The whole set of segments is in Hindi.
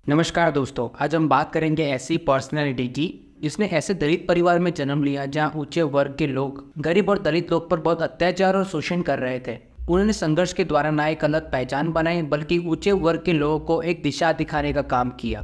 नमस्कार दोस्तों, आज हम बात करेंगे ऐसी पर्सनैलिटी की जिसने ऐसे दलित परिवार में जन्म लिया जहां ऊंचे वर्ग के लोग गरीब और दलित लोग पर बहुत अत्याचार और शोषण कर रहे थे। उन्होंने संघर्ष के द्वारा ना एक अलग पहचान बनाई बल्कि ऊंचे वर्ग के लोगों को एक दिशा दिखाने का काम किया।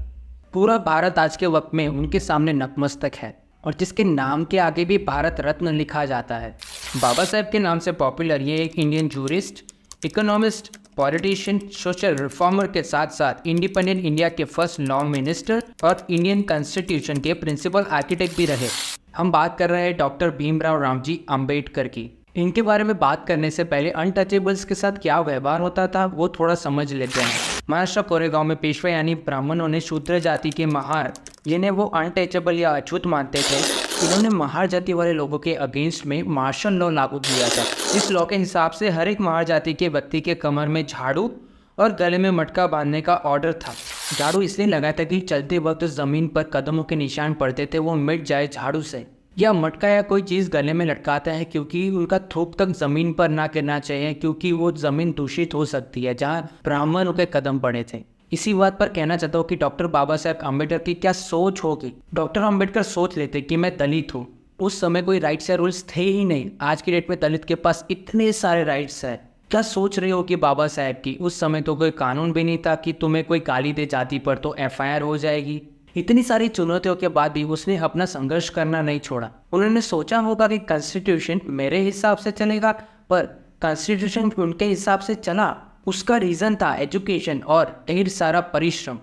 पूरा भारत आज के वक्त में उनके सामने नतमस्तक है और जिसके नाम के आगे भी भारत रत्न लिखा जाता है। बाबा साहेब के नाम से पॉपुलर ये एक Indian jurist, economist, politician, social reformer के साथ साथ इंडिपेंडेंट इंडिया के फर्स्ट लॉ मिनिस्टर और इंडियन कॉन्स्टिट्यूशन के प्रिंसिपल आर्किटेक्ट भी रहे। हम बात कर रहे हैं डॉक्टर भीमराव रामजी अंबेडकर की। इनके बारे में बात करने से पहले अनटचेबल्स के साथ क्या व्यवहार होता था वो थोड़ा समझ लेते हैं। महाराष्ट्र कोरेगांव में पेशवा यानी ब्राह्मणों ने शूद्र जाति के महार, जिन्हें वो अनटचेबल या अछूत मानते थे, इन्होंने महार जाति वाले लोगों के अगेंस्ट में मार्शल लॉ लागू किया था। इस लॉ के हिसाब से हर एक महार जाति के व्यक्ति के कमर में झाड़ू और गले में मटका बांधने का ऑर्डर था। झाड़ू इसलिए लगाया था कि चलते वक्त जमीन पर कदमों के निशान पड़ते थे वो मिट जाए झाड़ू से, या मटका या कोई चीज़ गले में लटकाता है क्योंकि उनका थूक तक ज़मीन पर ना गिरना चाहिए क्योंकि वो ज़मीन दूषित हो सकती है जहाँ ब्राह्मणों के कदम पड़े थे। इसी बात पर कहना चाहता हूँ कि डॉक्टर बाबा साहेब अम्बेडकर की क्या सोच होगी। डॉक्टर अम्बेडकर सोच लेते कि मैं दलित हूँ। उस समय कोई राइट्स या रूल्स थे ही नहीं। आज की डेट में दलित के पास इतने सारे राइट्स है। क्या सोच रहे हो कि बाबा साहेब की उस समय तो कोई कानून भी नहीं था कि तुम्हें कोई गाली दे जाति पर तो FIR हो जाएगी। इतनी सारी चुनौतियों के बाद भी उसने अपना संघर्ष करना नहीं छोड़ा। उन्होंने सोचा होगा कि कॉन्स्टिट्यूशन मेरे हिसाब से चलेगा, पर कॉन्स्टिट्यूशन उनके हिसाब से चला। उसका रीज़न था एजुकेशन और ढेर सारा परिश्रम।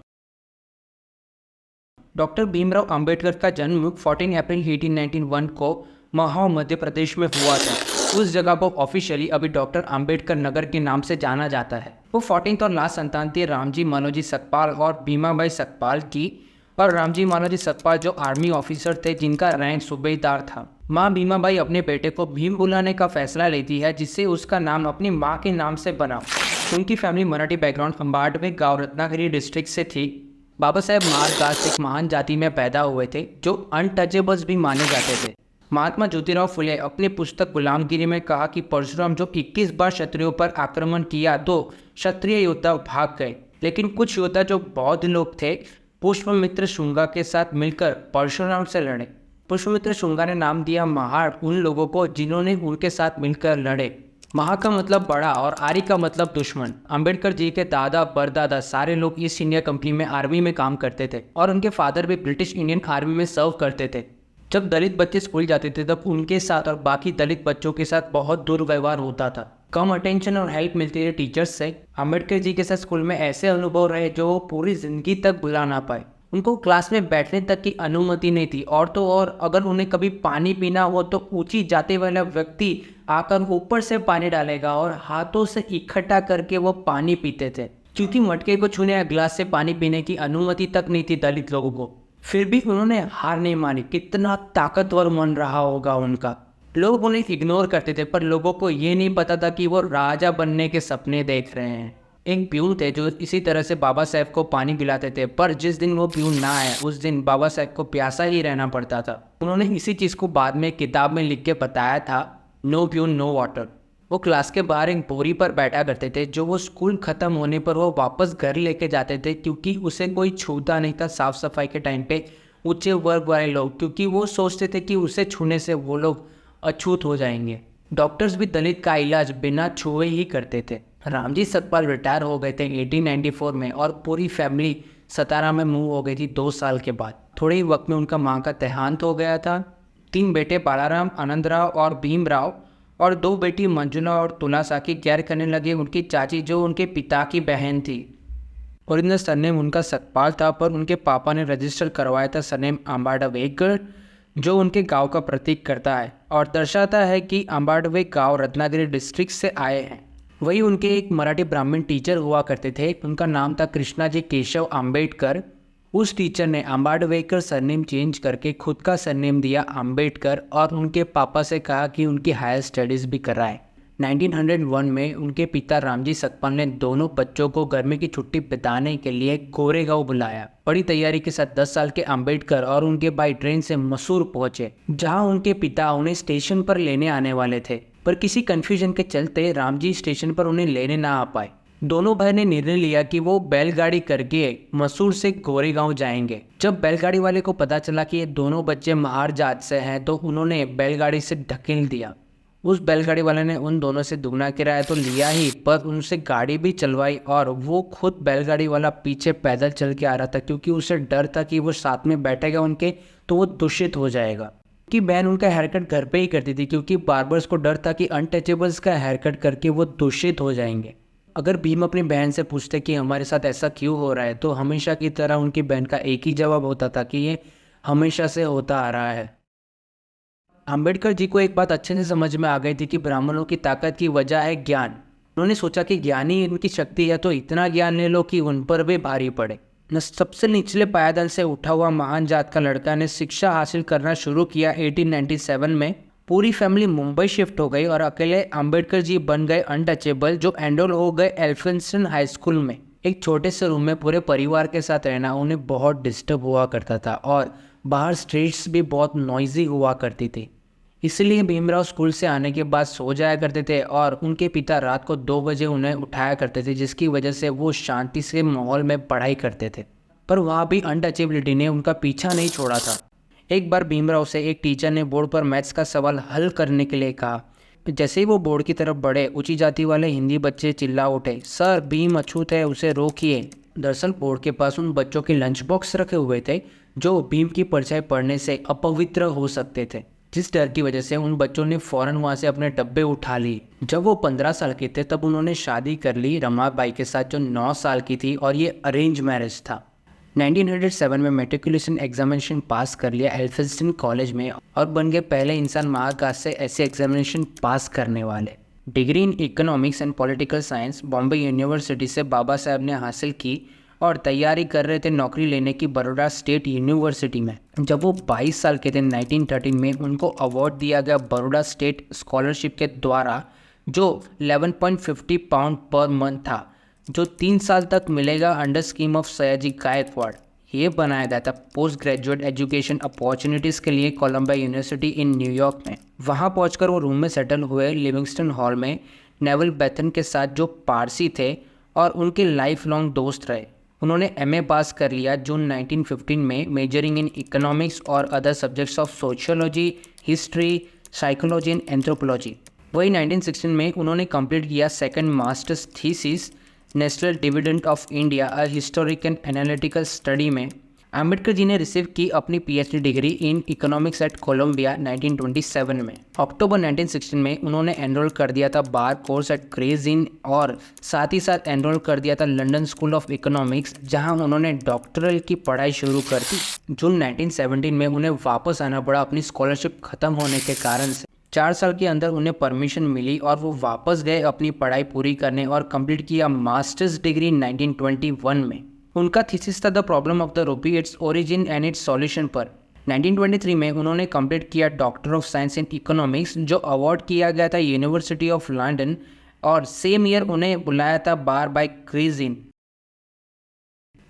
डॉक्टर भीमराव अंबेडकर का जन्म 14 अप्रैल 1891 को महाव मध्य प्रदेश में हुआ था। उस जगह को ऑफिशियली अभी डॉक्टर अंबेडकर नगर के नाम से जाना जाता है। वो 14th और लास्ट संतान थे रामजी मनोजी सतपाल और भीमाबाई सतपाल की। और रामजी मनोजी सतपाल जो आर्मी ऑफिसर थे जिनका रैंक सूबेदार था। माँ भीमाबाई अपने बेटे को भीम बुलाने का फैसला लेती है जिससे उसका नाम अपनी माँ के नाम से बना। उनकी फैमिली मराठी बैकग्राउंड अंबाडवे गांव रत्नागिरी डिस्ट्रिक्ट से थी। बाबा साहेब मार कास्ट एक महान जाति में पैदा हुए थे जो अनटचेबल्स भी माने जाते थे। महात्मा ज्योतिराव फुले अपनी पुस्तक गुलामगिरी में कहा कि परशुराम जो 21 बार क्षत्रियों पर आक्रमण किया तो क्षत्रिय योद्धा भाग गए, लेकिन कुछ योद्धा जो बौद्ध लोग थे पुष्पमित्र शुंगा के साथ मिलकर परशुराम से लड़े। पुष्पमित्र शुंगा ने नाम दिया महार उन लोगों को जिन्होंने उनके साथ मिलकर लड़े। महा का मतलब बड़ा और आर्य का मतलब दुश्मन। अंबेडकर जी के दादा परदादा सारे लोग ईस्ट इंडिया कंपनी में आर्मी में काम करते थे और उनके फादर भी ब्रिटिश इंडियन आर्मी में सर्व करते थे। जब दलित बच्चे स्कूल जाते थे तब उनके साथ और बाकी दलित बच्चों के साथ बहुत दुर्व्यवहार होता था। कम अटेंशन और हेल्प मिलती थी टीचर्स से। अंबेडकर जी के साथ स्कूल में ऐसे अनुभव रहे जो वो पूरी जिंदगी तक भुला ना पाए। उनको क्लास में बैठने तक की अनुमति नहीं थी, और तो और अगर उन्हें कभी पानी पीना हो तो ऊंची जाति वाला व्यक्ति आकर ऊपर से पानी डालेगा और हाथों से इकट्ठा करके वो पानी पीते थे, क्योंकि मटके को छूने या गिलास से पानी पीने की अनुमति तक नहीं थी दलित लोगों को। फिर भी उन्होंने हार नहीं मानी। कितना ताकतवर मन रहा होगा उनका। लोग उन्हें इग्नोर करते थे पर लोगों को ये नहीं पता था कि वो राजा बनने के सपने देख रहे हैं। एक प्यून थे जो इसी तरह से बाबा साहेब को पानी पिलाते थे, पर जिस दिन वो प्यून ना आए उस दिन बाबा साहेब को प्यासा ही रहना पड़ता था। उन्होंने इसी चीज़ को बाद में किताब में लिख के बताया था, नो प्यून नो वाटर। वो क्लास के बाहर एक बोरी पर बैठा करते थे जो वो स्कूल ख़त्म होने पर वो वापस घर लेके जाते थे, क्योंकि उसे कोई छूता नहीं था साफ़ सफाई के टाइम पे ऊंचे वर्ग वाले लोग, क्योंकि वो सोचते थे कि उसे छूने से वो लोग अछूत हो जाएंगे। डॉक्टर्स भी दलित का इलाज बिना छुए ही करते थे। रामजी सतपाल रिटायर हो गए थे 1894 में और पूरी फैमिली सतारा में मूव हो गई थी 2 साल के बाद। थोड़े ही वक्त में उनका माँ का देहांत हो गया था। 3 बेटे बालाराम, आनंदराव और भीमराव और 2 बेटी मंजुला और तुलासा की केयर करने लगे उनकी चाची जो उनके पिता की बहन थी। ओरिजिनल सरनेम उनका सतपाल था, पर उनके पापा ने रजिस्टर करवाया था सरनेम अंबाडवेकर, जो उनके गांव का प्रतीक करता है और दर्शाता है कि अंबाडवे गांव रत्नागिरी डिस्ट्रिक्ट से आए हैं। वही उनके एक मराठी ब्राह्मण टीचर हुआ करते थे, उनका नाम था कृष्णाजी केशव अंबेडकर। उस टीचर ने अंबाडवेकर सरनेम चेंज करके खुद का सरनेम दिया अंबेडकर और उनके पापा से कहा कि उनकी हायर स्टडीज़ भी कराएं। 1901 में उनके पिता रामजी सतपाल ने दोनों बच्चों को गर्मी की छुट्टी बिताने के लिए गोरेगांव बुलाया। बड़ी तैयारी के साथ 10 साल के अंबेडकर और उनके भाई ट्रेन से मसूर पहुंचे, जहां उनके पिता उन्हें स्टेशन पर लेने आने वाले थे, पर किसी कंफ्यूजन के चलते रामजी स्टेशन पर उन्हें लेने ना आ पाए। दोनों भाई ने निर्णय लिया कि वो बैलगाड़ी करके मसूर से गोरेगांव जाएंगे। जब बैलगाड़ी वाले को पता चला कि ये दोनों बच्चे महार जात से हैं तो उन्होंने बैलगाड़ी से ढकेल दिया। उस बैलगाड़ी वाले ने उन दोनों से दुगना किराया तो लिया ही, पर उनसे गाड़ी भी चलवाई और वो खुद बैलगाड़ी वाला पीछे पैदल चल के आ रहा था, क्योंकि उसे डर था कि वो साथ में बैठेगा उनके तो वो दूषित हो जाएगा। कि बहन उनका हेयर कट घर पे ही करती थी, क्योंकि बार्बर्स को डर था कि अनटचेबल्स का हेयर कट करके वो दूषित हो जाएंगे। अगर भीम अपनी बहन से पूछते कि हमारे साथ ऐसा क्यों हो रहा है, तो हमेशा की तरह उनकी बहन का एक ही जवाब होता था कि ये हमेशा से होता आ रहा है। अंबेडकर जी को एक बात अच्छे से समझ में आ गई थी कि ब्राह्मणों की ताकत की वजह है ज्ञान। उन्होंने सोचा कि ज्ञान ही इनकी शक्ति है, तो इतना ज्ञान ले लो कि उन पर भी भारी पड़े। न सबसे निचले पायदान से उठा हुआ महान जात का लड़का ने शिक्षा हासिल करना शुरू किया 1897 में। पूरी फैमिली मुंबई शिफ्ट हो गई और अकेले अंबेडकर जी बन गए अनटचेबल, जो एनरोल हो गए एल्फिंस्टन हाई स्कूल में। एक छोटे से रूम में पूरे परिवार के साथ रहना उन्हें बहुत डिस्टर्ब हुआ करता था और बाहर स्ट्रीट्स भी बहुत नॉइजी हुआ करती थी। इसलिए भीमराव स्कूल से आने के बाद सो जाया करते थे और उनके पिता रात को 2 बजे उन्हें उठाया करते थे, जिसकी वजह से वो शांति से माहौल में पढ़ाई करते थे। पर वहाँ भी अनटचेबिलिटी ने उनका पीछा नहीं छोड़ा था। एक बार भीमराव से एक टीचर ने बोर्ड पर मैथ्स का सवाल हल करने के लिए कहा। जैसे ही वो बोर्ड की तरफ बढ़े, ऊंची जाति वाले हिंदी बच्चे चिल्ला उठे, सर भीम अछूत है, उसे रोकिए। दरअसल बोर्ड के पास उन बच्चों के लंच बॉक्स रखे हुए थे जो भीम की परछाई पढ़ने से अपवित्र हो सकते थे, जिस डर की वजह से उन बच्चों ने फौरन वहाँ से अपने डब्बे उठा लिए। जब वो 15 साल के थे तब उन्होंने शादी कर ली रमाबाई के साथ, जो 9 साल की थी, और ये अरेंज मैरिज था। 1907 में मेट्रिकुलेशन एग्जामिनेशन पास कर लिया एल्फिंस्टन कॉलेज में और बन गए पहले इंसान महाकाश से ऐसे एग्जामिनेशन पास करने वाले। Degree in economics and political science Bombay university से बाबा साहब ने हासिल की और तैयारी कर रहे थे नौकरी लेने की बड़ौदा स्टेट यूनिवर्सिटी में। जब वो 22 साल के थे 1913 में उनको अवार्ड दिया गया बड़ौदा स्टेट स्कॉलरशिप के द्वारा, जो 11.50 पाउंड पर मंथ था, जो 3 साल तक मिलेगा under scheme of Sayaji Gaikwad. ये बनाया गया था पोस्ट ग्रेजुएट एजुकेशन अपॉर्चुनिटीज़ के लिए कोलंबिया यूनिवर्सिटी इन न्यूयॉर्क में। वहाँ पहुंचकर वो रूम में सेटल हुए लिविंगस्टन हॉल में नेवल बेथन के साथ, जो पारसी थे और उनके लाइफ लॉन्ग दोस्त रहे। उन्होंने एमए पास कर लिया जून 1915 में, मेजरिंग इन इकोनॉमिक्स और other subjects of sociology, history, psychology and anthropology. वही 1916 में उन्होंने कंप्लीट किया second masters thesis national dividend of India a historic and analytical study में। अंबेडकर जी ने रिसीव की अपनी PhD degree in economics at Columbia 1927 में। अक्टूबर 1916 में उन्होंने एनरोल कर दिया था बार कोर्स एट ग्रेज इन और साथ ही साथ एनरोल कर दिया था लंदन स्कूल ऑफ इकोनॉमिक्स, जहां उन्होंने डॉक्टरल की पढ़ाई शुरू कर दी। जून 1917 में उन्हें वापस आना पड़ा अपनी स्कॉलरशिप खत्म होने के कारण से। 4 साल के अंदर उन्हें परमिशन मिली और वो वापस गए अपनी पढ़ाई पूरी करने और कंप्लीट किया मास्टर्स डिग्री 1921 में। उनका थीसिस था the problem of the rupee, its origin and it's solution पर। 1923 में उन्होंने कंप्लीट किया doctor of science in economics, जो अवार्ड किया गया था यूनिवर्सिटी ऑफ लंदन, और सेम ईयर उन्हें बुलाया था बार बाय क्रीजिन।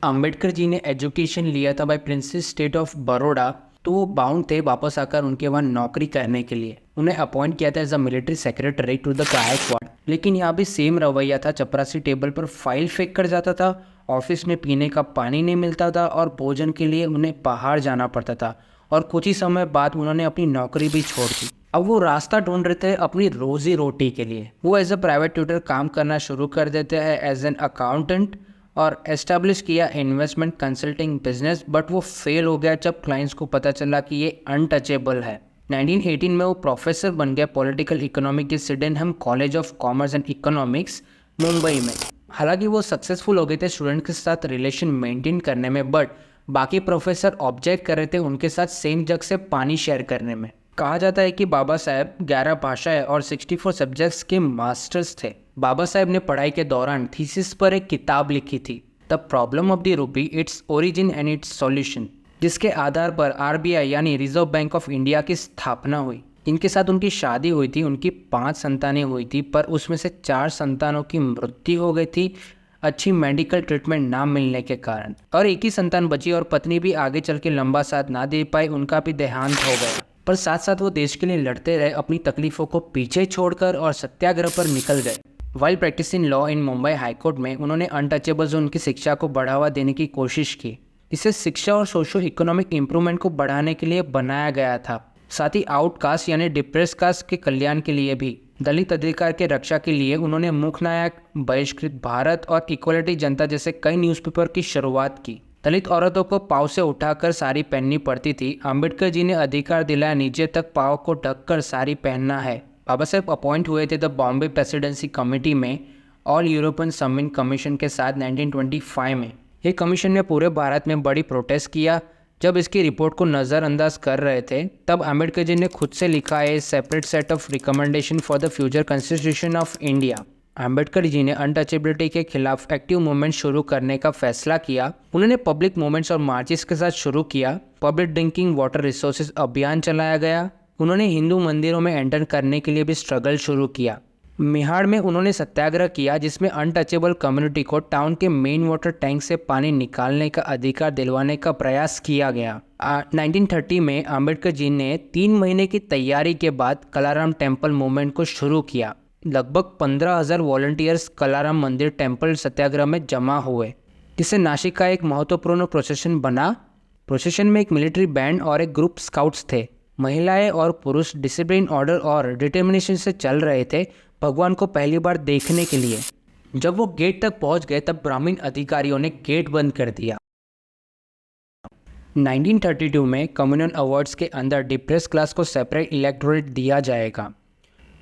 अंबेडकर जी ने एजुकेशन लिया था by princess state of Baroda, तो वो बाउंड थे वापस आकर उनके वहाँ नौकरी करने के लिए। उन्हें अपॉइंट किया था as a military secretary to the Gaikwad. लेकिन यहाँ भी सेम रवैया था, चपरासी टेबल पर फाइल फेंक कर जाता था, ऑफिस में पीने का पानी नहीं मिलता था और भोजन के लिए उन्हें बाहर जाना पड़ता था, और कुछ ही समय बाद उन्होंने अपनी नौकरी भी छोड़ दी। अब वो रास्ता ढूंढ रहे थे अपनी रोजी रोटी के लिए। वो एज अ प्राइवेट ट्यूटर काम करना शुरू कर देते हैं एज एन अकाउंटेंट और एस्टेब्लिश किया इन्वेस्टमेंट कंसल्टिंग बिजनेस, बट वो फेल हो गया जब क्लाइंट्स को पता चला कि ये अनटचेबल है। 1918 में वो प्रोफेसर बन गया पॉलिटिकल इकोनॉमी के Sydenham college of commerce and economics Mumbai में। हालांकि वो सक्सेसफुल हो गए थे स्टूडेंट के साथ रिलेशन मेंटेन करने में, बट बाकी प्रोफेसर ऑब्जेक्ट कर रहे थे उनके साथ सेम जग से पानी शेयर करने में। कहा जाता है कि बाबा साहब 11 भाषाएं और 64 सब्जेक्ट्स के मास्टर्स थे। बाबा साहब ने पढ़ाई के दौरान थीसिस पर एक किताब लिखी थी, the problem of the rupee, its origin and it's solution, जिसके आधार पर आरबीआई यानी रिजर्व बैंक ऑफ इंडिया की स्थापना हुई। इनके साथ उनकी शादी हुई थी, उनकी 5 संतानें हुई थी, पर उसमें से 4 संतानों की मृत्यु हो गई थी अच्छी मेडिकल ट्रीटमेंट ना मिलने के कारण, और एक ही संतान बची और पत्नी भी आगे चल के लंबा साथ ना दे पाई, उनका भी देहांत हो गया। पर साथ साथ वो देश के लिए लड़ते रहे, अपनी तकलीफों को पीछे छोड़कर, और सत्याग्रह पर निकल गए। While practising law in Mumbai high court में उन्होंने अनटचेबल जोन की शिक्षा को बढ़ावा देने की कोशिश की। इसे शिक्षा और सोशो इकोनॉमिक इम्प्रूवमेंट को बढ़ाने के लिए बनाया गया था। साथ ही आउटकास्ट यानी डिप्रेस कास्ट के कल्याण के लिए भी। दलित अधिकार के रक्षा के लिए उन्होंने मुखनायक, बहिष्कृत भारत और इक्वलिटी जनता जैसे कई न्यूज़पेपर की शुरुआत की। दलित औरतों को पाँव से उठाकर साड़ी पहननी पड़ती थी। अंबेडकर जी ने अधिकार दिलाया नीचे तक पाँव को ढककर साड़ी पहनना है। बाबा साहेब अपॉइंट हुए थे द बॉम्बे प्रेसिडेंसी कमेटी में ऑल यूरोपियन समिट कमीशन के साथ 1925 में। ये कमीशन ने पूरे भारत में बड़ी प्रोटेस्ट किया। जब इसकी रिपोर्ट को नज़रअंदाज कर रहे थे तब अंबेडकर जी ने खुद से लिखा है separate set of recommendation for the future constitution of India. Ambedkar ji ने अनटचेबिलिटी के खिलाफ एक्टिव मूवमेंट शुरू करने का फैसला किया। उन्होंने पब्लिक मूवमेंट्स और मार्चेस के साथ शुरू किया। पब्लिक ड्रिंकिंग वाटर रिसोर्सेज अभियान चलाया गया। उन्होंने हिंदू मंदिरों में एंटर करने के लिए भी स्ट्रगल शुरू किया। मिहाड़ में उन्होंने सत्याग्रह किया जिसमें अनटचेबल कम्युनिटी को टाउन के मेन वाटर टैंक से पानी निकालने का अधिकार दिलवाने का प्रयास किया गया। 1930 में अंबेडकर जी ने 3 महीने की तैयारी के बाद कलाराम टेम्पल मूवमेंट को शुरू किया। लगभग 15,000 वॉलंटियर्स कलाराम मंदिर टेम्पल सत्याग्रह में जमा हुए, जिससे नासिक का एक महत्वपूर्ण प्रोसेशन बना। प्रोसेशन में एक मिलिट्री बैंड और एक ग्रुप स्काउट्स थे। महिलाएं और पुरुष डिसिप्लिन, ऑर्डर और डिटर्मिनेशन से चल रहे थे भगवान को पहली बार देखने के लिए। जब वो गेट तक पहुंच गए तब ब्राह्मण अधिकारियों ने गेट बंद कर दिया। 1932 में कम्युनल अवार्ड्स के अंदर डिप्रेस क्लास को सेपरेट इलेक्टोरेट दिया जाएगा।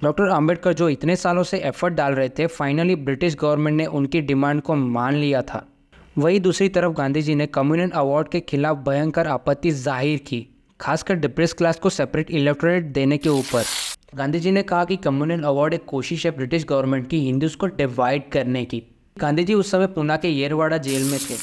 डॉक्टर अंबेडकर जो इतने सालों से एफर्ट डाल रहे थे, फाइनली ब्रिटिश गवर्नमेंट ने उनकी डिमांड को मान लिया था। वहीं दूसरी तरफ गांधी जी ने कम्युनल अवार्ड के खिलाफ भयंकर आपत्ति जाहिर की, खासकर डिप्रेस क्लास को सेपरेट इलेक्टोरेट देने के ऊपर। गांधी जी ने कहा कि कम्युनल अवार्ड एक कोशिश है ब्रिटिश गवर्नमेंट की हिंदूज को डिवाइड करने की। गांधी जी उस समय पूना के येरवाड़ा जेल में थे।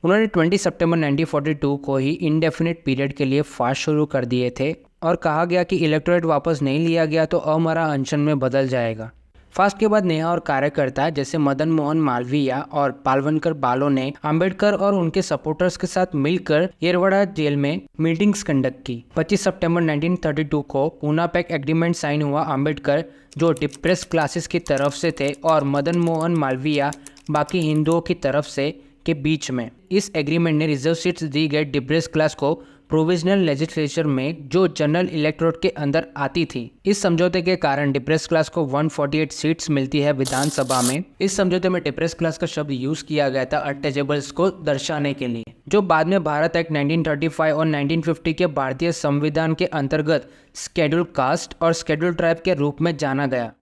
उन्होंने 20 सितंबर 1942 को ही इंडेफिनिट पीरियड के लिए फास्ट शुरू कर दिए थे और कहा गया कि इलेक्टोरेट वापस नहीं लिया गया तो अमरा अनशन में बदल जाएगा। फास्ट के बाद नेहा और कार्यकर्ता जैसे मदन मोहन मालवीय और पालवनकर बालो ने अंबेडकर और उनके सपोर्टर्स के साथ मिलकर येरवाड़ा जेल में मीटिंग्स कंडक्ट की। 25 सितंबर 1932 को पूना पैक्ट एग्रीमेंट साइन हुआ। अंबेडकर जो डिप्रेस क्लासेस की तरफ से थे और मदन मोहन मालवीय बाकी हिंदुओं की तरफ से के बीच में। इस एग्रीमेंट ने रिजर्व सीट्स दी गई डिप्रेस क्लास को प्रोविजनल लेजिस्लेचर में जो जनरल इलेक्टोरेट के अंदर आती थी। इस समझौते के कारण डिप्रेस क्लास को 148 सीट्स मिलती है विधानसभा में। इस समझौते में डिप्रेस क्लास का शब्द यूज किया गया था अनटचेबल्स को दर्शाने के लिए, जो बाद में भारत एक्ट 1935 और 1950 के भारतीय संविधान के अंतर्गत शेड्यूल कास्ट और शेड्यूल ट्राइब के रूप में जाना गया।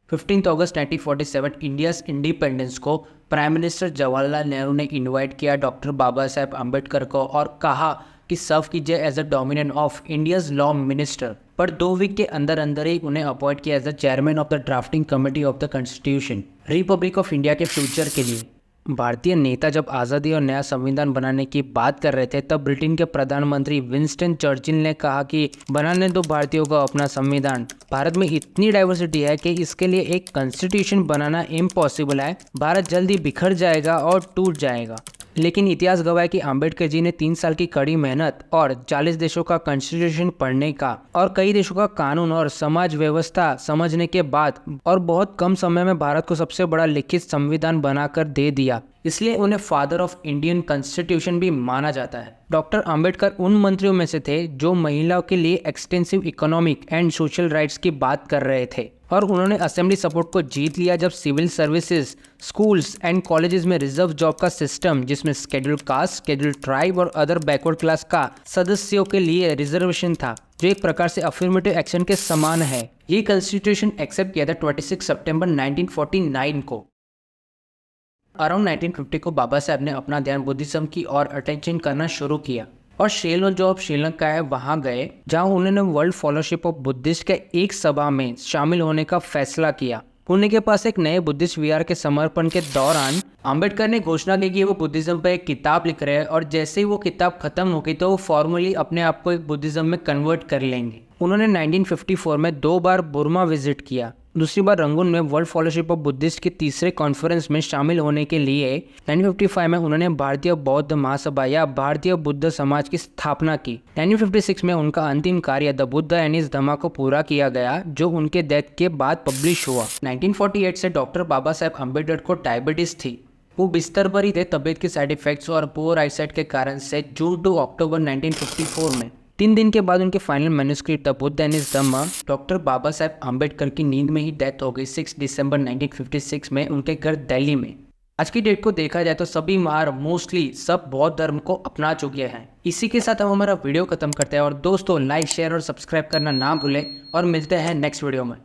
15 अगस्त 1947 इंडियाज इंडिपेंडेंस को प्राइम मिनिस्टर जवाहरलाल नेहरू ने इनवाइट किया डॉक्टर बाबा साहेब अम्बेडकर को और कहा कि सर्व कीजिए as a dominant of India's law minister. पर 2 वीक के अंदर अंदर ही उन्हें अपॉइंट किया as the chairman of the drafting committee of the constitution republic of India के फ्यूचर के लिए। भारतीय नेता जब आज़ादी और नया संविधान बनाने की बात कर रहे थे तब ब्रिटेन के प्रधानमंत्री विंस्टन चर्चिल ने कहा कि बनाने दो भारतीयों को अपना संविधान। भारत में इतनी डाइवर्सिटी है कि इसके लिए एक कॉन्स्टिट्यूशन बनाना इम्पॉसिबल है। भारत जल्दी बिखर जाएगा और टूट जाएगा। लेकिन इतिहास गवाह है कि अंबेडकर जी ने 3 साल की कड़ी मेहनत और 40 देशों का कॉन्स्टिट्यूशन पढ़ने का और कई देशों का कानून और समाज व्यवस्था समझने के बाद और बहुत कम समय में भारत को सबसे बड़ा लिखित संविधान बनाकर दे दिया। इसलिए उन्हें फादर ऑफ इंडियन कॉन्स्टिट्यूशन भी माना जाता है। डॉक्टर अंबेडकर उन मंत्रियों में से थे जो महिलाओं के लिए extensive economic and social rights की बात कर रहे थे और उन्होंने असेंबली सपोर्ट को जीत लिया जब civil services, schools and colleges में रिजर्व जॉब का सिस्टम जिसमें शेड्यूल कास्ट, शेड्यूल ट्राइब और अदर बैकवर्ड क्लास का सदस्यों के लिए रिजर्वेशन था, जो एक प्रकार से अफर्मेटिव एक्शन के समान है। ये कॉन्स्टिट्यूशन एक्सेप्ट किया था 26 सितंबर 1949 को। अराउंड 1950 को बाबा साहब ने अपना ध्यान बुद्धिज्म की ओर अटेंशन करना शुरू किया और शेलों जो अब श्रीलंका है वहां गए, जहां उन्होंने वर्ल्ड फॉलोशिप ऑफ बुद्धिस्ट के एक सभा में शामिल होने का फैसला किया। पुणे के पास एक नए बुद्धिस्ट विहार के समर्पण के दौरान अंबेडकर ने घोषणा की कि वो बुद्धिज्म पर एक किताब लिख रहे हैं और जैसे ही वो किताब खत्म हो गई तो वो फॉर्मली अपने आप को एक बुद्धिज्म में कन्वर्ट कर लेंगे। उन्होंने 1954 में 2 बार बुर्मा विजिट किया। दूसरी बार रंगून में वर्ल्ड फेलोशिप ऑफ बुद्धिस्ट के तीसरे कॉन्फ्रेंस में शामिल होने के लिए 1955 में उन्होंने भारतीय बौद्ध महासभा या भारतीय बुद्ध समाज की स्थापना की। 1956 में उनका अंतिम कार्य द बुद्ध एंड हिज धम्मा को पूरा किया गया, जो उनके डेथ के बाद पब्लिश हुआ। 1948 से डॉक्टर बाबा साहेब अम्बेडकर को डायबिटीज थी। वो बिस्तर पर ही थे तबीयत के साइड इफेक्ट्स और पुअर आईसाइट के कारण से जून टू अक्टूबर 1954 में। 3 दिन के बाद उनके final manuscript the Buddha and his Dhamma doctor Baba Saheb Ambedkar की नींद में ही डेथ हो गई 6 दिसंबर 1956 में उनके घर दिल्ली में। आज की डेट को देखा जाए तो सभी मार मोस्टली सब बौद्ध धर्म को अपना चुके हैं। इसी के साथ हम हमारा वीडियो खत्म करते हैं और दोस्तों लाइक शेयर और सब्सक्राइब करना ना भूलें और मिलते हैं नेक्स्ट वीडियो में।